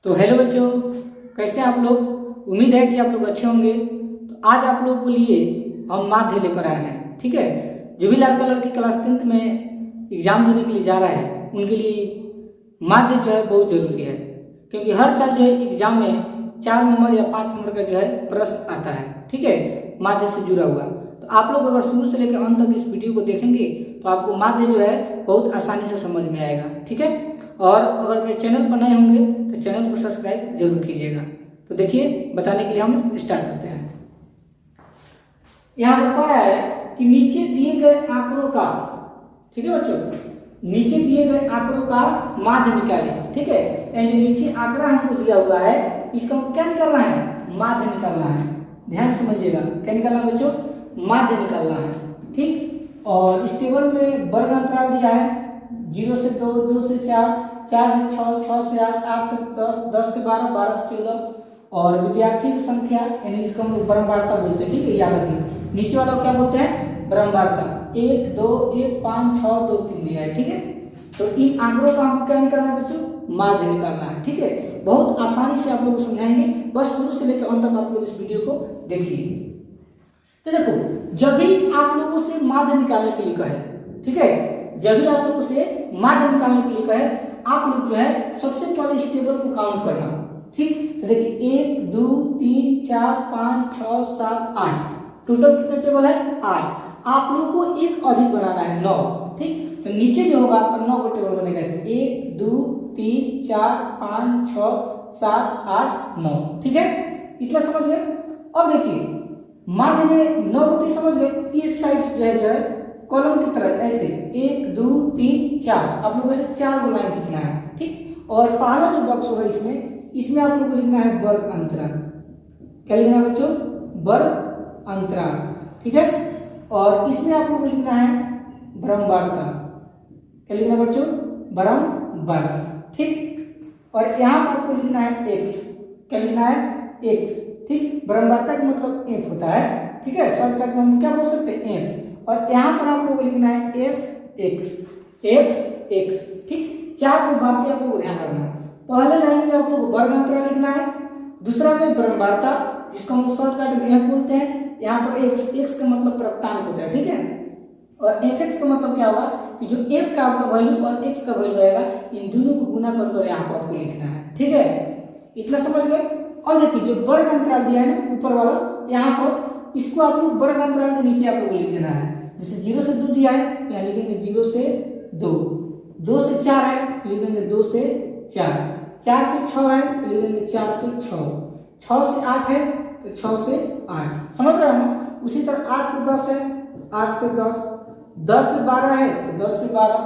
तो हेलो बच्चों, कैसे हैं आप लोग। उम्मीद है कि आप लोग अच्छे होंगे। तो आज आप लोगों के लिए हम माध्य लेकर आए हैं। ठीक है, जो भी लड़का लड़की क्लास 10th में एग्जाम देने के लिए जा रहा है उनके लिए माध्य जो है बहुत जरूरी है, क्योंकि हर साल जो है एग्जाम में 4 नंबर या 5 नंबर का जो है प्रश्न आता है। ठीक है, माध्य से जुड़ा हुआ। तो आप लोग अगर शुरू से लेकर अंत तक इस वीडियो को देखेंगे तो आपको माध्य जो है बहुत आसानी से समझ में आएगा। ठीक है, और अगर मेरे चैनल पर नए होंगे तो चैनल को सब्सक्राइब जरूर कीजिएगा। तो देखिए, बताने के लिए हम स्टार्ट करते हैं। यहाँ पर पढ़ा है कि नीचे दिए गए आंकड़ों का, ठीक है बच्चों, नीचे दिए गए आंकड़ों का माध्य निकालें। ठीक है, यानी नीचे आंकड़ा हमको दिया हुआ है, इसका हमको क्या निकालना है, माध्य निकालना है। ध्यान समझिएगा, क्या निकालना है बच्चों, माध्य निकालना है। ठीक, और इस टेबल में वर्ग अंतराल दिया है 0 से 2, 2 से 4, 4 से 6, 6 से 8, 8 से 10, 10 से 12, 12 से 14, और विद्यार्थी की संख्या यानी इसको हम लोग ब्रह्मवार्ता बोलते हैं। ठीक है, याद रखना। नीचे वाला क्या बोलते हैं, ब्रह्मवार्ता। 1 2 1 5 6 2 3 दिया है। ठीक है, तो इन आंकड़ों का हमको क्या निकालना है बच्चों, माध्य निकालना है। ठीक है, बहुत आसानी से आप लोग समझाएंगे, बस शुरू से लेकर अंत तक आप लोग इस वीडियो को देखिए। तो देखो, जब भी आप लोगों से माध्य निकालने के लिए कहे, ठीक है, जब भी आप लोगों से माध्य निकालने के लिए कहे, आप लोग जो है सबसे पहले इस टेबल को काउंट करना। ठीक, तो देखिए 1 2 3 4 5 6 7 8, टोटल कितने टेबल है, 8। आप लोगों को एक अधिक बनाना है, 9। ठीक, तो नीचे जो होगा आपका 9 का टेबल बनेगा। 1 2 3 4 5 6 7 8 9। ठीक है, इतना समझ गए। अब देखिए माध्य में 9 को समझ गए। इस साइड जो है कॉलम की तरह ऐसे 1 2 3 4 आप लोगों से 4 को लाइन खींचना है। ठीक, और पहला जो बॉक्स होगा इसमें आप लोगों को लिखना है वर्ग अंतराल। क्या लिखना है बच्चों, वर्ग अंतराल। ठीक है, और इसमें आप लोगों को लिखना है ब्रह्मवार्ता। क्या लिखना है बच्चों, ब्रह्मवार्ता। ठीक, और यहाँ पर आपको लिखना है x। क्या लिखना है, x। ठीक, ब्रह्मवार्ता का मतलब f होता है। ठीक है, शॉर्टकट में हम क्या बोल सकते हैं, f। और यहाँ पर आप लोगों को लिखना है fx, fx। ठीक, 4 बातें आप लोगों को ध्यान रखना है। पहले लाइन में आप लोगों को वर्ग अंतराल लिखना है, दूसरा में ब्रह्मवार्ता जिसको हम शॉर्टकट में f बोलते हैं। यहाँ पर x का मतलब प्राप्तांक होता है। ठीक है, और fx का मतलब क्या होगा कि जो f का आपका वैल्यू और x का वैल्यू आएगा, इन दोनों को गुना कर यहाँ पर आपको लिखना है। ठीक है, इतना समझ गए। और देखिए जो वर्ग अंतराल दिया है ना ऊपर वाला, यहाँ पर इसको आप लोग वर्ग अंतराल के नीचे आप लोग लिख देना है। जैसे 0 से 2 दिया है, यहाँ लिखेंगे 0 से 2, 2 से 4 है, लिख देंगे 2 से 4, 4 से 6 है, लिख देंगे 4 से 6, 6 से 8 है तो 6 से 8। समझ रहे हो ना। उसी तरह 8 से 10 है, 8 से 10, 10 से 12 है तो 10 से 12,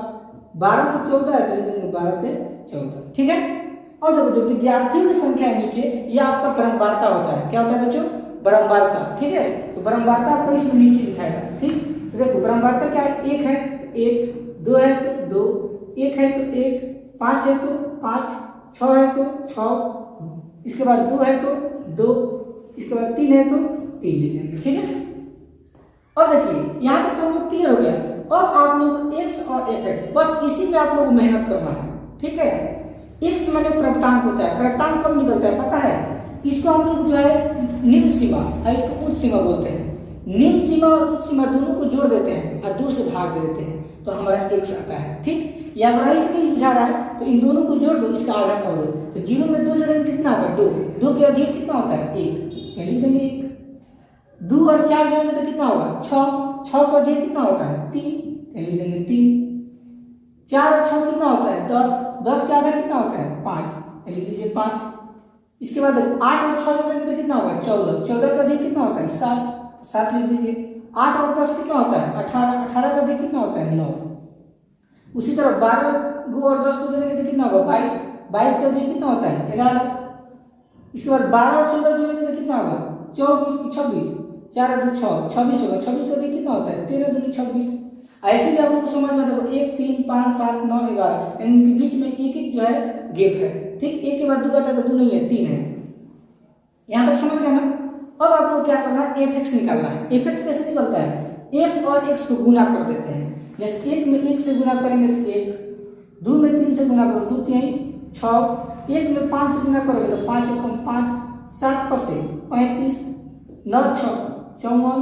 12 से 14 है तो लिख देंगे 12 से 14। ठीक है, और देखो जो विद्यार्थियों की संख्या है नीचे, यह आपका ब्रह्मवार्ता होता है। क्या होता है बच्चों, ब्रह्मवार्ता। ठीक है, तो ब्रह्मवार्ता आपको इसमें नीचे लिखाएगा। ठीक, तो देखो ब्रह्मवार्ता क्या है, 1 है तो 1, 2 है तो 2, 1 है तो 1, 5 है तो 5, 6 है तो 6, इसके बाद 2 है तो 2, इसके बाद 3 है तो 3 लिख देंगे। ठीक है, और देखिए यहाँ तक तो हम लोग क्लियर हो गया। अब आप लोग x और fx, बस इसी में आप लोग को मेहनत करना है। ठीक है, x माने प्राप्तांक होता है। प्राप्तांक कब निकलता है पता है, इसको हम लोग जो है निम्न सीमा और इसको उच्च सीमा बोलते हैं। निम्न सीमा और उच्च सीमा दोनों को जोड़ देते हैं और 2 से भाग दे देते हैं तो हमारा x आता है। ठीक, या अगर ऐसे नहीं बुझा रहा है तो इन दोनों को जोड़ दो, इसका आधा कर दो, तो 0 में 2 जोड़ेंगे कितना होगा, 2, 2 के अधिक कितना होता है, 1, यानी देंगे 1। 2 और 4 जोड़ेंगे तो कितना होगा, 6, 6 का अधिक कितना होता है, 3, यानी देंगे 3। 4 और 6 कितना होता है, 10, 10 का आधा कितना होता है, 5, लिख दीजिए 5। इसके बाद 8 और 6 जोड़ेंगे तो कितना होगा, 14, 14 का अधिक कितना होता है, 7, 7 लिख दीजिए। 8 और 10 कितना होता है, 18, 18 का अधिक कितना होता है, 9। उसी तरह 12 को और 10 को जोड़ेंगे तो कितना होगा, 22, 22 का अधिक कितना होता है, 11। इसके बाद 12 और 14 जोड़ेंगे तो कितना होगा, 24, 26, 4 और 2 6, 26 होगा। 26 का अधिक कितना होता है, 13 दूनी 26। ऐसे भी आप लोग को समझ में देखो 1 3 5 7 9 11, इनके बीच में एक एक जो है गैप है। ठीक, एक के बाद 2 आता है तो 2 नहीं है, 3 है। यहाँ तक समझ गए ना। अब आप लोग क्या करना है, fx निकालना है। fx कैसे निकलता है, f और x को गुना कर देते हैं। जैसे 1 में 1 से गुना करेंगे तो 1, 2 में 3 से गुना करो 2 3 6, एक में 5 से गुना करोगे तो 5 एकम 5, 7 पसे 35, 9 6 54,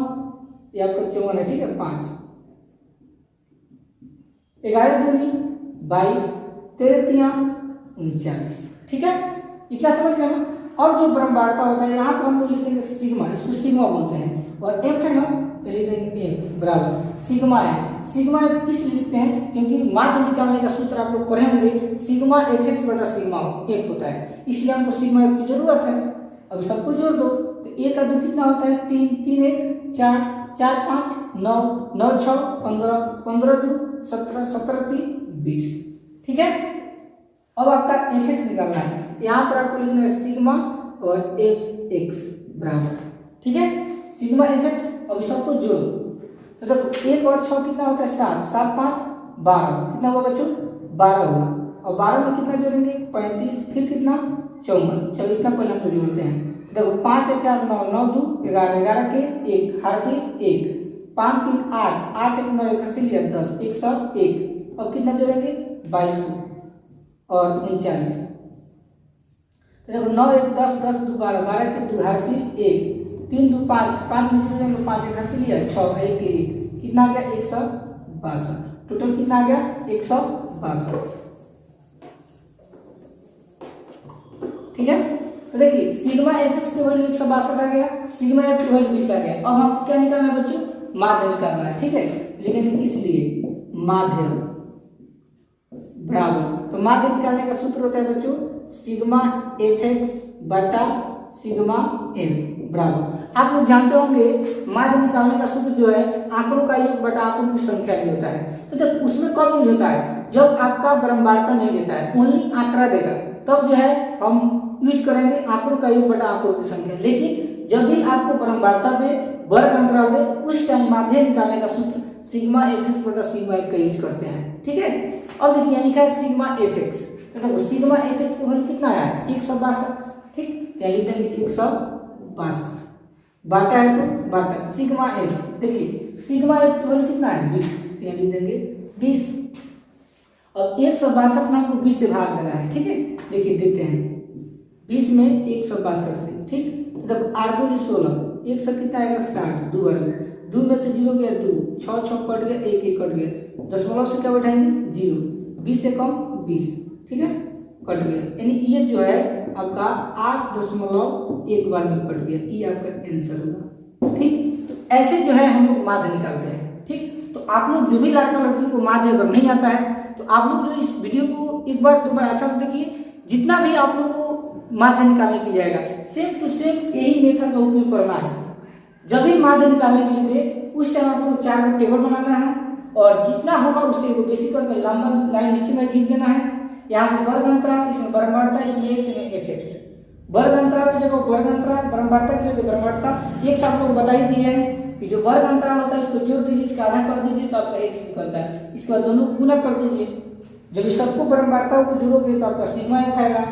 ये आपका 54 है, ठीक है। 5 11 दूनी 22, 13 तिया 39, ठीक है। इतना समझ गए ना। अब जो ब्रह्मांडता होता है यहाँ पर हम लोग लिखेंगे सिग्मा, इसको सिग्मा बोलते हैं, और एफ है ना तो लिखेंगे एफ बराबर सिग्मा है। सिग्मा इसलिए लिखते हैं क्योंकि माध्य निकालने का सूत्र आप लोग पढ़े होंगे, सिग्मा एफ एक्स बटा सिग्मा एफ होता है, इसलिए हमको सिग्मा एफ की जरूरत है। अब सबको जोड़ दो तो एक का 2 कितना होता है 3, 3 1 4, 4 5 9, 9 6 15, 15 2 17, 17 3 20, ठीक है। अब आपका एफ एक्स निकालना है, यहाँ पर आपको लिखना है सिग्मा और एफ एक्स बराबर, ठीक है, सिग्मा एफ एक्स। अभी सबको जोड़ो तो देखो 1 और 6 कितना होता है 7, 7 5 12, कितना हुआ बच्चों 12 हुआ, और 12 में कितना जोड़ेंगे 35, फिर कितना 54। चलो इतना पहले हम लोग जोड़ते हैं। देखो 5 4 9, 9 2 11, 11 के 1 हर से 1, 5 3 8, 8 1 9 1 से लिया 10, 101। अब कितना जोड़ेंगे 22 और 39। देखो 9 1 10, 10 2 12, 12 के 2 हर से 1, 3 2 5, 5 में जोड़ेंगे 5 1 हर से लिया 6 1 1, कितना आ गया 162। टोटल कितना आ गया 162, ठीक है। तो देखिए सिग्मा एफ एक्स की वैल्यू 162 आ गया, सिग्मा एफ की वैल्यू 20 आ गया। अब हम क्या निकालना है बच्चों माध्य निकालना है, ठीक है। लेकिन इसलिए माध्य बराबर, तो माध्य निकालने का सूत्र होता है बच्चों सिग्मा एफ एक्स बटा सिग्मा एफ बराबर। आप लोग जानते होंगे माध्य निकालने का सूत्र जो है आंकड़ों का योग बटा आंकड़ों की संख्या भी होता है। तो देखो उसमें कब यूज होता है जब आपका ब्रह्मांडता नहीं देता है, ओनली आंकड़ा देगा, तब जो है हम यूज करेंगे आंकड़ों का योग बटा आंकड़ों की संख्या। लेकिन जब भी आपको ब्रह्मांडता दे, वर्ग अंतराल दे, उस टाइम माध्य निकालने का सूत्र सिग्मा एफ एक्स बटा सिग्मा एफ का यूज करते हैं, ठीक है। अब देखिए यहाँ लिखा है सिग्मा एफ एक्स, तो देखो सिग्मा एफ एक्स की वैल्यू कितना आया है 162, ठीक, यहाँ लिख देंगे 162, बाटा है तो बाटा सिग्मा एफ, देखिए सिग्मा एफ की वैल्यू कितना है 20, यहाँ लिख देंगे 20। अब 162 में हमको 20 से भाग देना है, ठीक है। देखिए देते हैं 20 में 162 से, ठीक। देखो 8 2 16, 1 से कितना आएगा 60, 2 वर्ग, 2 में से 0 गया 2, 6 6 कट गया, 1 1 कट गया, दशमलव से क्या बैठाएंगे 0, 20 से कम 20, ठीक है, कट गया, यानी ये जो है आपका 8.1 बार में कट गया, ये आपका आंसर होगा, ठीक। तो ऐसे जो है हम लोग माध्य निकालते हैं, ठीक। तो आप लोग जो भी लड़का लड़की को माध्य अगर नहीं आता है तो आप लोग जो इस वीडियो को एक बार 2 बार अच्छा से देखिए, जितना भी आप लोग को माध्य निकालने के लिए आएगा सेम टू सेम यही मेथड का उपयोग करना है। जब भी माध्य निकालने के लिए दे उस टाइम आप लोग को 4 टेबल बनाना है, और जितना होगा उससे को बेसिक करके लंबा लाइन नीचे में खींच देना है। यहाँ पर वर्ग अंतराल, इसमें ब्रह्मांडता, इसमें x में एफ एक्स, वर्ग अंतराल की जगह वर्ग अंतराल, ब्रह्मांडता की जगह ब्रह्मांडता। एक सब लोग बताई दी है कि जो वर्ग अंतराल होता है इसको जोड़ दीजिए, इसका आधा कर दीजिए तो आपका x निकलता है, इसके बाद दोनों गुना कर दीजिए। जब इस सबको ब्रह्मांडताओं को जोड़ोगे तो आपका सिग्मा एफ आएगा,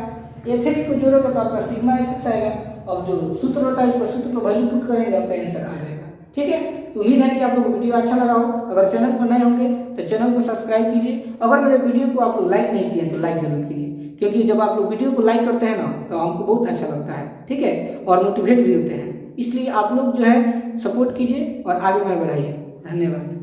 एफ एक्स को जोड़ोगे तो आपका सिग्मा एफ एक्स आएगा, और जो सूत्र होता है इसको सूत्र को वैल्यू पुट करेंगे आपका आंसर आ जाएगा, ठीक है। तो उम्मीद है कि आप लोगों को वीडियो अच्छा लगा हो। अगर चैनल पर नए होंगे तो चैनल को सब्सक्राइब कीजिए। अगर मेरे वीडियो को आप लोग लाइक नहीं किए तो लाइक जरूर कीजिए, क्योंकि जब आप लोग वीडियो को लाइक करते हैं ना तो हमको बहुत अच्छा लगता है, ठीक है, और मोटिवेट भी होते हैं। इसलिए आप लोग जो है सपोर्ट कीजिए और आगे बढ़ाइए। धन्यवाद।